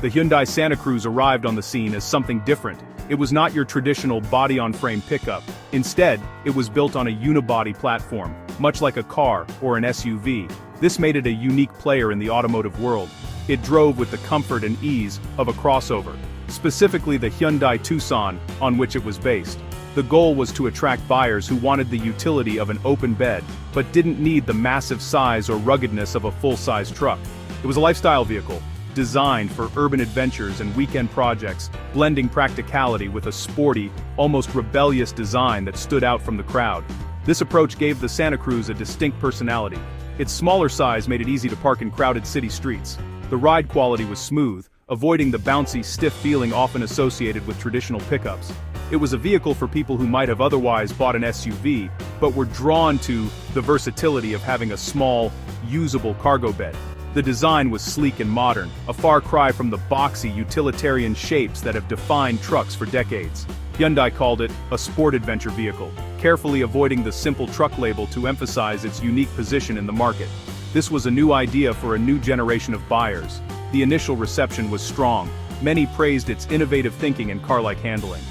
The Hyundai Santa Cruz arrived on the scene as something different. It was not your traditional body-on-frame pickup. Instead, it was built on a unibody platform, much like a car or an SUV. This made it a unique player in the automotive world. It drove with the comfort and ease of a crossover, specifically the Hyundai Tucson, on which it was based. The goal was to attract buyers who wanted the utility of an open bed, but didn't need the massive size or ruggedness of a full-size truck. It was a lifestyle vehicle, designed for urban adventures and weekend projects, blending practicality with a sporty, almost rebellious design that stood out from the crowd. This approach gave the Santa Cruz a distinct personality. Its smaller size made it easy to park in crowded city streets. The ride quality was smooth, avoiding the bouncy, stiff feeling often associated with traditional pickups. It was a vehicle for people who might have otherwise bought an SUV, but were drawn to the versatility of having a small, usable cargo bed. The design was sleek and modern, a far cry from the boxy, utilitarian shapes that have defined trucks for decades. Hyundai called it a sport adventure vehicle, carefully avoiding the simple truck label to emphasize its unique position in the market. This was a new idea for a new generation of buyers. The initial reception was strong. Many praised its innovative thinking and car-like handling.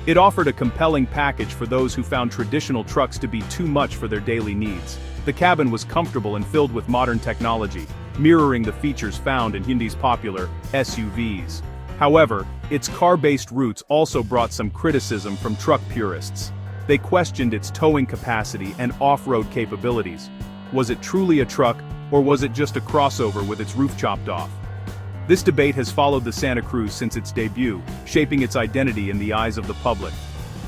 It offered a compelling package for those who found traditional trucks to be too much for their daily needs. The cabin was comfortable and filled with modern technology, mirroring the features found in Hyundai's popular SUVs. However, its car-based roots also brought some criticism from truck purists. They questioned its towing capacity and off-road capabilities. Was it truly a truck, or was it just a crossover with its roof chopped off? This debate has followed the Santa Cruz since its debut, shaping its identity in the eyes of the public.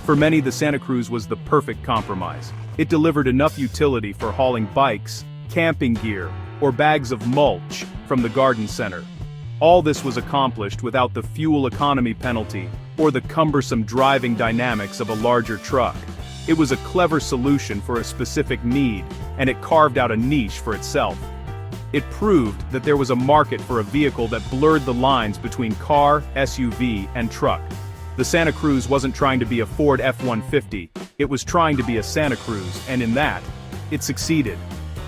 For many, the Santa Cruz was the perfect compromise. It delivered enough utility for hauling bikes, camping gear, or bags of mulch from the garden center. All this was accomplished without the fuel economy penalty or the cumbersome driving dynamics of a larger truck. It was a clever solution for a specific need, and it carved out a niche for itself. It proved that there was a market for a vehicle that blurred the lines between car, SUV, and truck. The Santa Cruz wasn't trying to be a Ford F-150, it was trying to be a Santa Cruz, and in that, it succeeded.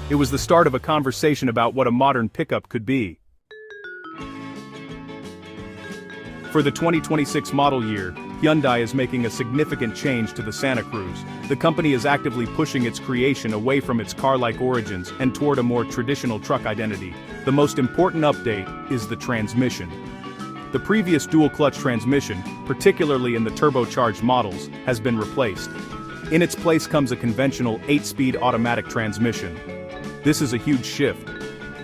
It was the start of a conversation about what a modern pickup could be. For the 2026 model year, Hyundai is making a significant change to the Santa Cruz. The company is actively pushing its creation away from its car-like origins and toward a more traditional truck identity. The most important update is the transmission. The previous dual-clutch transmission, particularly in the turbocharged models, has been replaced. In its place comes a conventional 8-speed automatic transmission. This is a huge shift.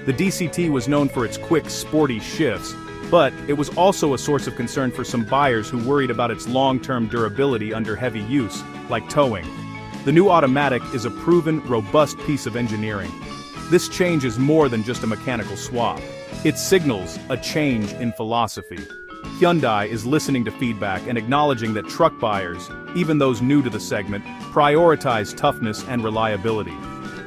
The DCT was known for its quick, sporty shifts, but it was also a source of concern for some buyers who worried about its long-term durability under heavy use, like towing. The new automatic is a proven, robust piece of engineering. This change is more than just a mechanical swap. It signals a change in philosophy. Hyundai is listening to feedback and acknowledging that truck buyers, even those new to the segment, prioritize toughness and reliability.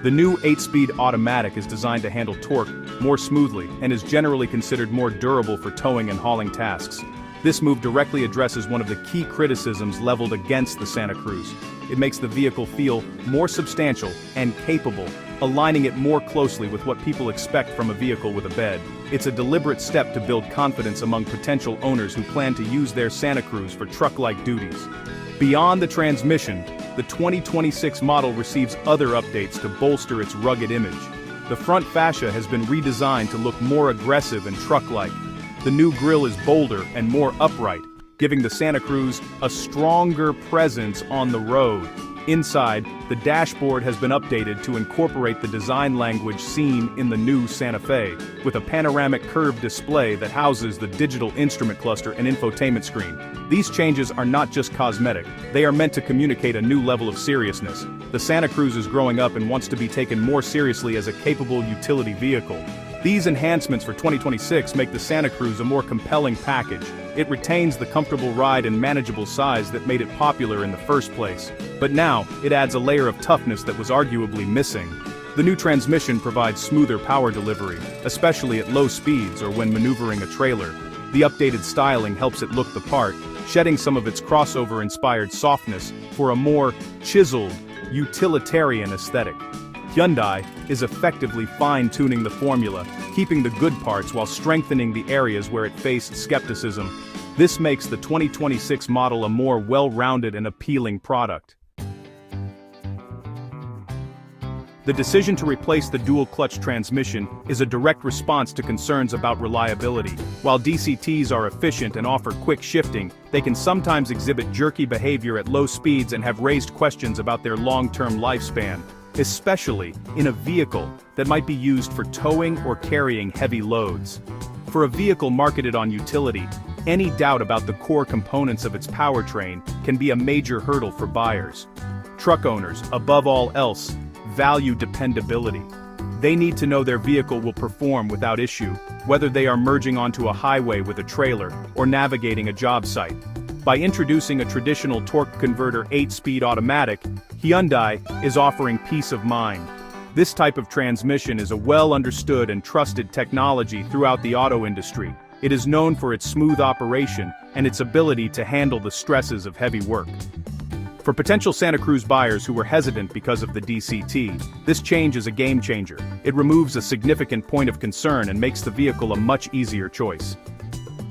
The new 8-speed automatic is designed to handle torque more smoothly and is generally considered more durable for towing and hauling tasks. This move directly addresses one of the key criticisms leveled against the Santa Cruz. It makes the vehicle feel more substantial and capable, aligning it more closely with what people expect from a vehicle with a bed. It's a deliberate step to build confidence among potential owners who plan to use their Santa Cruz for truck-like duties. Beyond the transmission, the 2026 model receives other updates to bolster its rugged image. The front fascia has been redesigned to look more aggressive and truck-like. The new grille is bolder and more upright, giving the Santa Cruz a stronger presence on the road. Inside, the dashboard has been updated to incorporate the design language seen in the new Santa Fe, with a panoramic curved display that houses the digital instrument cluster and infotainment screen. These changes are not just cosmetic, they are meant to communicate a new level of seriousness. The Santa Cruz is growing up and wants to be taken more seriously as a capable utility vehicle. These enhancements for 2026 make the Santa Cruz a more compelling package. It retains the comfortable ride and manageable size that made it popular in the first place. But now, it adds a layer of toughness that was arguably missing. The new transmission provides smoother power delivery, especially at low speeds or when maneuvering a trailer. The updated styling helps it look the part, shedding some of its crossover-inspired softness for a more chiseled, utilitarian aesthetic. Hyundai is effectively fine-tuning the formula, keeping the good parts while strengthening the areas where it faced skepticism. This makes the 2026 model a more well-rounded and appealing product. The decision to replace the dual-clutch transmission is a direct response to concerns about reliability. While DCTs are efficient and offer quick shifting, they can sometimes exhibit jerky behavior at low speeds and have raised questions about their long-term lifespan, especially in a vehicle that might be used for towing or carrying heavy loads. For a vehicle marketed on utility, any doubt about the core components of its powertrain can be a major hurdle for buyers. Truck owners, above all else, value dependability. They need to know their vehicle will perform without issue, whether they are merging onto a highway with a trailer or navigating a job site. By introducing a traditional torque converter 8-speed automatic, Hyundai is offering peace of mind. This type of transmission is a well-understood and trusted technology throughout the auto industry. It is known for its smooth operation and its ability to handle the stresses of heavy work. For potential Santa Cruz buyers who were hesitant because of the DCT, this change is a game changer. It removes a significant point of concern and makes the vehicle a much easier choice.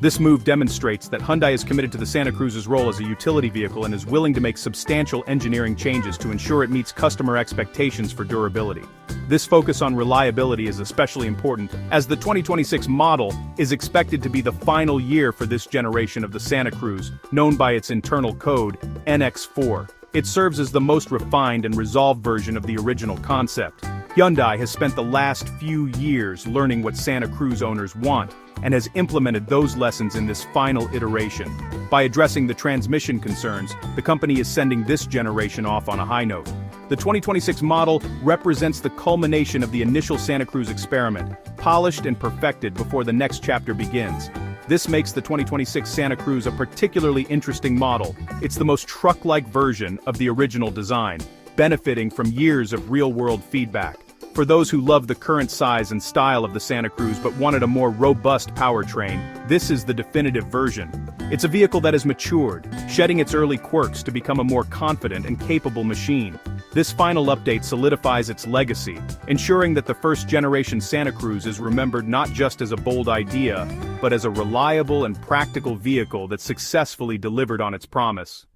This move demonstrates that Hyundai is committed to the Santa Cruz's role as a utility vehicle and is willing to make substantial engineering changes to ensure it meets customer expectations for durability. This focus on reliability is especially important, as the 2026 model is expected to be the final year for this generation of the Santa Cruz, known by its internal code, NX4. It serves as the most refined and resolved version of the original concept. Hyundai has spent the last few years learning what Santa Cruz owners want, and has implemented those lessons in this final iteration. By addressing the transmission concerns, the company is sending this generation off on a high note. The 2026 model represents the culmination of the initial Santa Cruz experiment, polished and perfected before the next chapter begins. This makes the 2026 Santa Cruz a particularly interesting model. It's the most truck-like version of the original design, benefiting from years of real-world feedback. For those who love the current size and style of the Santa Cruz but wanted a more robust powertrain, this is the definitive version. It's a vehicle that has matured, shedding its early quirks to become a more confident and capable machine. This final update solidifies its legacy, ensuring that the first-generation Santa Cruz is remembered not just as a bold idea, but as a reliable and practical vehicle that successfully delivered on its promise.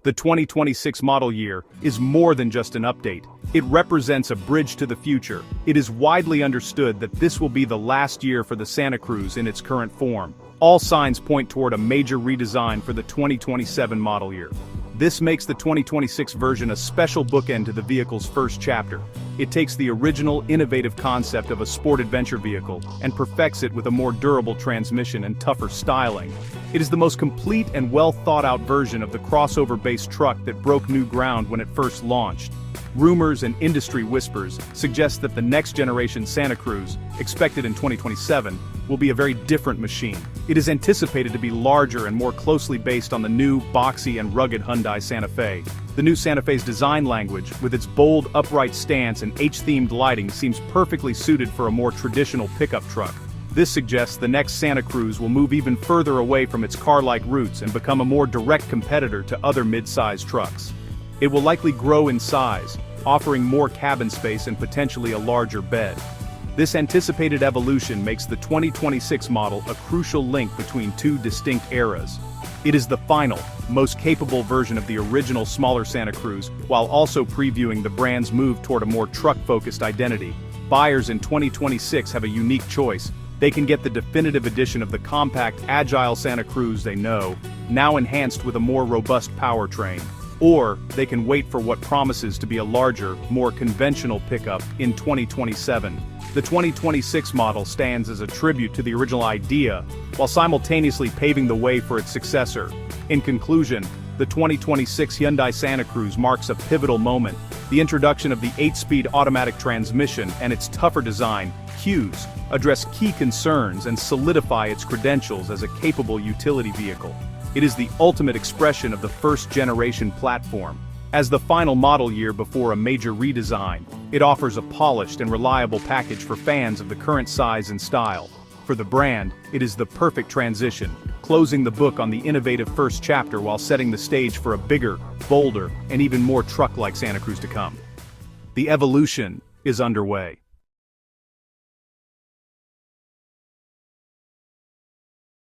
The 2026 model year is more than just an update. It represents a bridge to the future. It is widely understood that this will be the last year for the Santa Cruz in its current form. All signs point toward a major redesign for the 2027 model year. This makes the 2026 version a special bookend to the vehicle's first chapter. It takes the original innovative concept of a sport adventure vehicle and perfects it with a more durable transmission and tougher styling. It is the most complete and well-thought-out version of the crossover-based truck that broke new ground when it first launched. Rumors and industry whispers suggest that the next-generation Santa Cruz, expected in 2027, will be a very different machine. It is anticipated to be larger and more closely based on the new, boxy and rugged Hyundai Santa Fe. The new Santa Fe's design language, with its bold, upright stance and H-themed lighting, seems perfectly suited for a more traditional pickup truck. This suggests the next Santa Cruz will move even further away from its car-like roots and become a more direct competitor to other mid-size trucks. It will likely grow in size, offering more cabin space and potentially a larger bed. This anticipated evolution makes the 2026 model a crucial link between two distinct eras. It is the final, most capable version of the original smaller Santa Cruz, while also previewing the brand's move toward a more truck-focused identity. Buyers in 2026 have a unique choice. They can get the definitive edition of the compact, agile Santa Cruz they know, now enhanced with a more robust powertrain. Or they can wait for what promises to be a larger, more conventional pickup in 2027. The 2026 model stands as a tribute to the original idea, while simultaneously paving the way for its successor. In conclusion, the 2026 Hyundai Santa Cruz marks a pivotal moment. The introduction of the 8-speed automatic transmission and its tougher design, cues, address key concerns and solidify its credentials as a capable utility vehicle. It is the ultimate expression of the first-generation platform. As the final model year before a major redesign, it offers a polished and reliable package for fans of the current size and style. For the brand, it is the perfect transition, closing the book on the innovative first chapter while setting the stage for a bigger, bolder, and even more truck-like Santa Cruz to come. The evolution is underway.